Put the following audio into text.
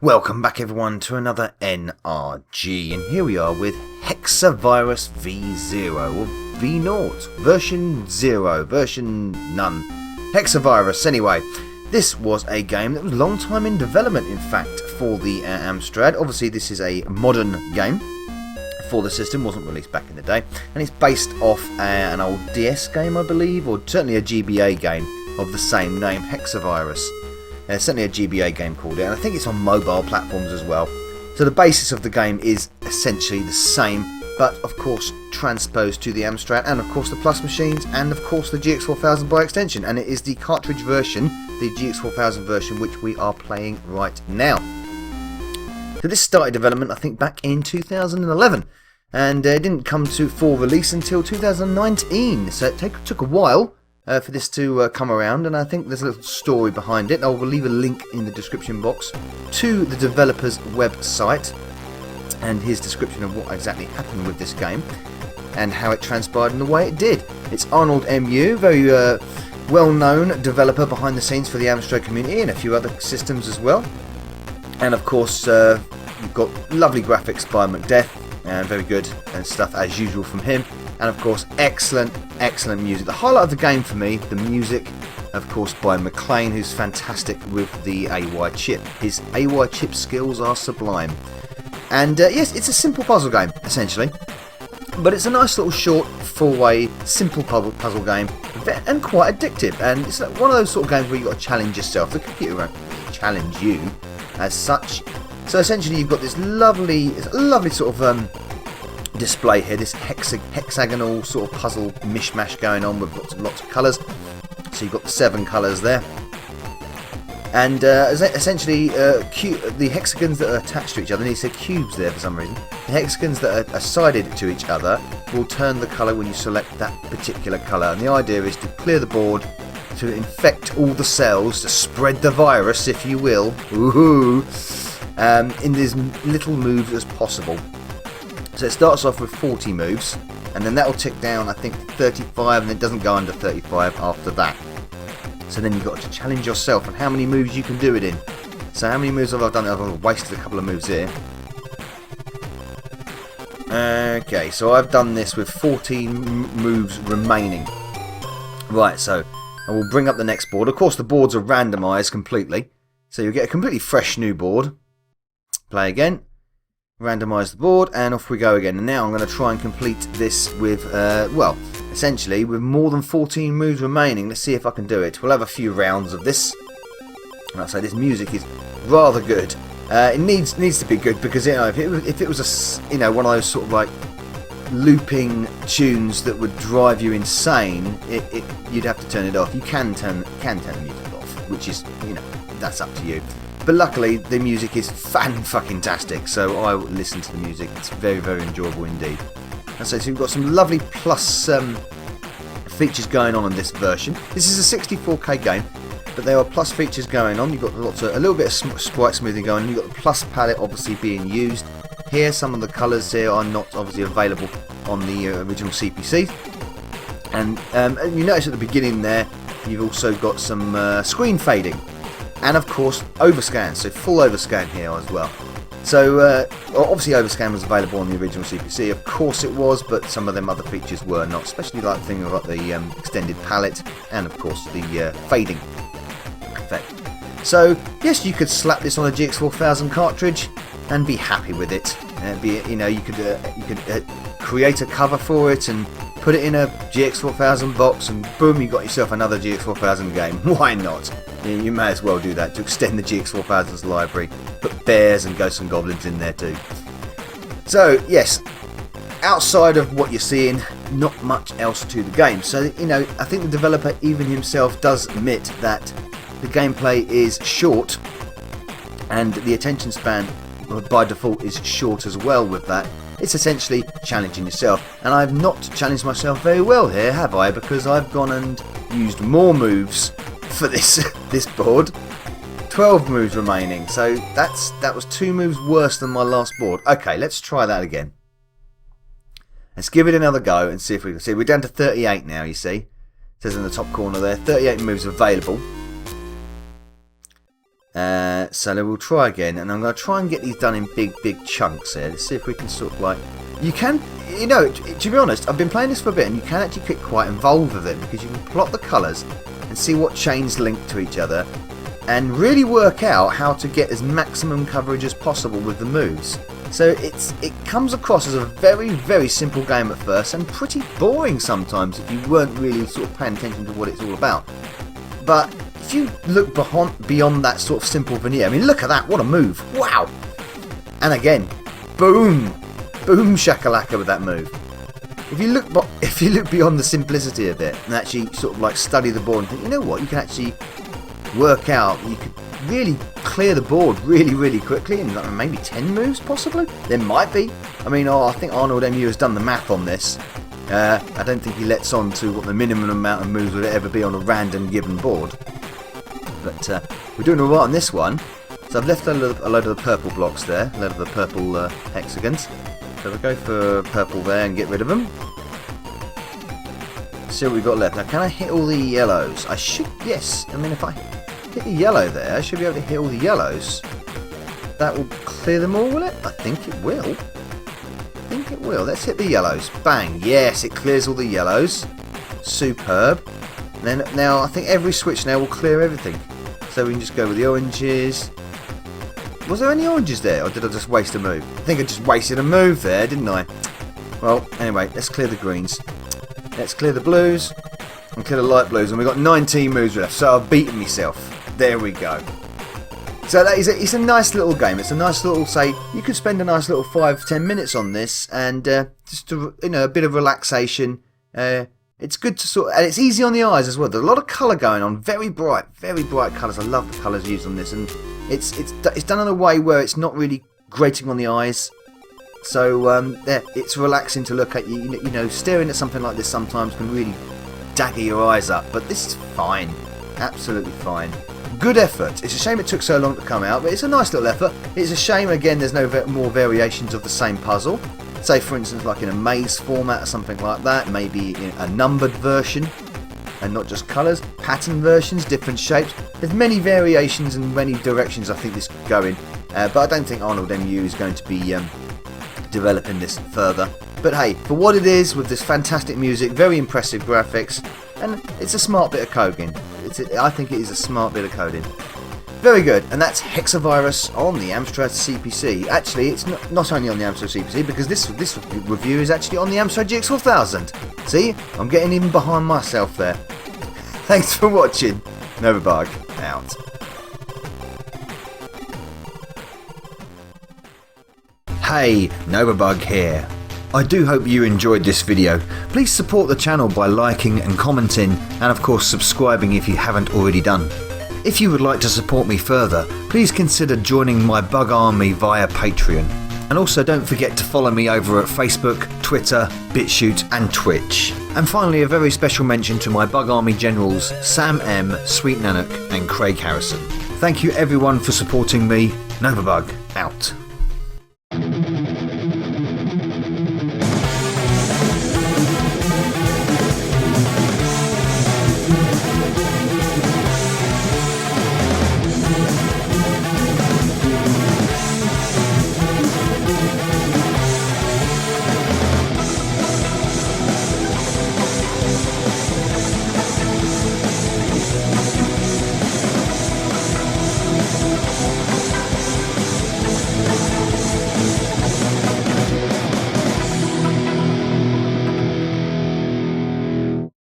Welcome back everyone to another NRG, and here we are with Hexavirus V0 or V0, version 0, version none. Hexavirus, anyway. This was a game that was a long time in development, in fact, for the Amstrad. Obviously this is a modern game for the system, wasn't released back in the day, and it's based off an old DS game, I believe, or certainly a GBA game of the same name, Hexavirus. Certainly a GBA game called it, and I think it's on mobile platforms as well. So the basis of the game is essentially the same, but of course transposed to the Amstrad, and of course the Plus machines, and of course the GX4000 by extension, and it is the cartridge version, the GX4000 version, which we are playing right now. So this started development, I think, back in 2011, and it didn't come to full release until 2019, so it took a while for this to come around, and I think there's a little story behind it. I'll leave a link in the description box to the developer's website and his description of what exactly happened with this game and how it transpired in the way it did. It's Arnoldemu, very well-known developer behind the scenes for the Amstrad community and a few other systems as well. And of course you've got lovely graphics by Macbeth, and very good and stuff as usual from him. And of course, excellent music. The highlight of the game for me, the music, of course, by McLean, who's fantastic with the AY chip. His AY chip skills are sublime. And yes, it's a simple puzzle game, essentially. But it's a nice little short, four-way, simple puzzle game, and quite addictive. And it's like one of those sort of games where you've got to challenge yourself. The computer won't challenge you as such. So essentially, you've got this lovely sort of display here, this hexagonal sort of puzzle mishmash going on with lots of colours. So you've got the 7 colours there, and essentially the hexagons that are attached to each other, and he said cubes there for some reason, the hexagons that are sided to each other will turn the colour when you select that particular colour, and the idea is to clear the board, to infect all the cells, to spread the virus, if you will, in as little moves as possible. So it starts off with 40 moves, and then that will tick down, I think, to 35, and it doesn't go under 35 after that. So then you've got to challenge yourself on how many moves you can do it in. So how many moves have I done? I've wasted a couple of moves here. Okay, so I've done this with 14 moves remaining. Right, so I will bring up the next board. Of course, the boards are randomised completely, so you'll get a completely fresh new board. Play again. Randomise the board, and off we go again. And now I'm going to try and complete this with, well, essentially with more than 14 moves remaining. Let's see if I can do it. We'll have a few rounds of this. And I'll say this music is rather good. It needs to be good, because if it was a one of those sort of like looping tunes that would drive you insane, you'd have to turn it off. You can turn the music off, which is that's up to you. But luckily, the music is fan-fucking-tastic, so I listen to the music. It's very, very enjoyable indeed. And so we've got some lovely plus features going on in this version. This is a 64K game, but there are plus features going on. You've got a little bit of sprite smoothing going on. You've got the plus palette obviously being used. Here, some of the colours here are not obviously available on the original CPC. And you notice at the beginning there, you've also got some screen fading. And of course, overscan, so full overscan here as well. So obviously overscan was available on the original CPC, of course it was, but some of them other features were not, especially like the thing about the extended palette, and of course the fading effect. So yes, you could slap this on a GX4000 cartridge and be happy with it. You could create a cover for it and put it in a GX4000 box, and boom, you got yourself another GX4000 game. Why not? You may as well do that to extend the GX4000's library. Put bears and ghosts and goblins in there too. So yes, outside of what you're seeing, not much else to the game. So I think the developer even himself does admit that the gameplay is short, and the attention span by default is short as well with that. It's essentially challenging yourself, and I've not challenged myself very well here, have I? Because I've gone and used more moves for this board. 12 moves remaining, so that was 2 moves worse than my last board. Okay, let's try that again. Let's give it another go and see if we can see. We're down to 38 now, you see. It says in the top corner there, 38 moves available. So we'll try again, and I'm going to try and get these done in big chunks here. Let's see if we can sort of like... You can, you know, to be honest, I've been playing this for a bit, and you can actually get quite involved with it, because you can plot the colours and see what chains link to each other, and really work out how to get as maximum coverage as possible with the moves. So it comes across as a very simple game at first, and pretty boring sometimes if you weren't really sort of paying attention to what it's all about. But if you look beyond that sort of simple veneer, I mean, look at that, what a move, wow! And again, boom shakalaka with that move. If you look beyond the simplicity of it and actually sort of like study the board and think, you know what, you can actually work out, you could really clear the board really quickly in like maybe 10 moves possibly. There might be. I mean, I think Arnoldemu has done the math on this. I don't think he lets on to what the minimum amount of moves would ever be on a random given board. But we're doing alright on this one. So I've left a load of the purple blocks there, a load of the purple hexagons. So we'll go for purple there and get rid of them. See what we've got left. Now, can I hit all the yellows? I should, yes. I mean, if I hit the yellow there, I should be able to hit all the yellows. That will clear them all, will it? I think it will. I think it will. Let's hit the yellows. Bang. Yes, it clears all the yellows. Superb. Then now, I think every switch now will clear everything. So we can just go with the oranges. Was there any oranges there, or did I just waste a move? I think I just wasted a move there, didn't I? Well, anyway, let's clear the greens. Let's clear the blues and clear the light blues, and we've got 19 moves left, so I've beaten myself. There we go. So that is it's a nice little game. It's a nice little, say, you could spend a nice little 5-10 minutes on this, and just to, you know, a bit of relaxation. It's good to sort of, and it's easy on the eyes as well. There's a lot of colour going on, very bright colours. I love the colours used on this, and it's done in a way where it's not really grating on the eyes. So it's relaxing to look at. You know, staring at something like this sometimes can really dagger your eyes up, but this is fine, absolutely fine. Good effort. It's a shame it took so long to come out, but it's a nice little effort. It's a shame again there's no more variations of the same puzzle. Say for instance like in a maze format or something like that, maybe in a numbered version and not just colours, pattern versions, different shapes. There's many variations and many directions I think this could go in, but I don't think Arnoldemu is going to be developing this further. But hey, for what it is, with this fantastic music, very impressive graphics, and it's a smart bit of coding. I think it is a smart bit of coding. Very good, and that's Hexavirus on the Amstrad CPC. Actually, it's not only on the Amstrad CPC, because this review is actually on the Amstrad GX4000. See, I'm getting in behind myself there. Thanks for watching. Novabug out. Hey, Novabug here. I do hope you enjoyed this video. Please support the channel by liking and commenting, and of course subscribing if you haven't already done. If you would like to support me further, please consider joining my bug army via Patreon. And also don't forget to follow me over at Facebook, Twitter, BitChute and Twitch. And finally, a very special mention to my bug army generals Sam M, Sweet Nanook and Craig Harrison. Thank you everyone for supporting me. Novabug out.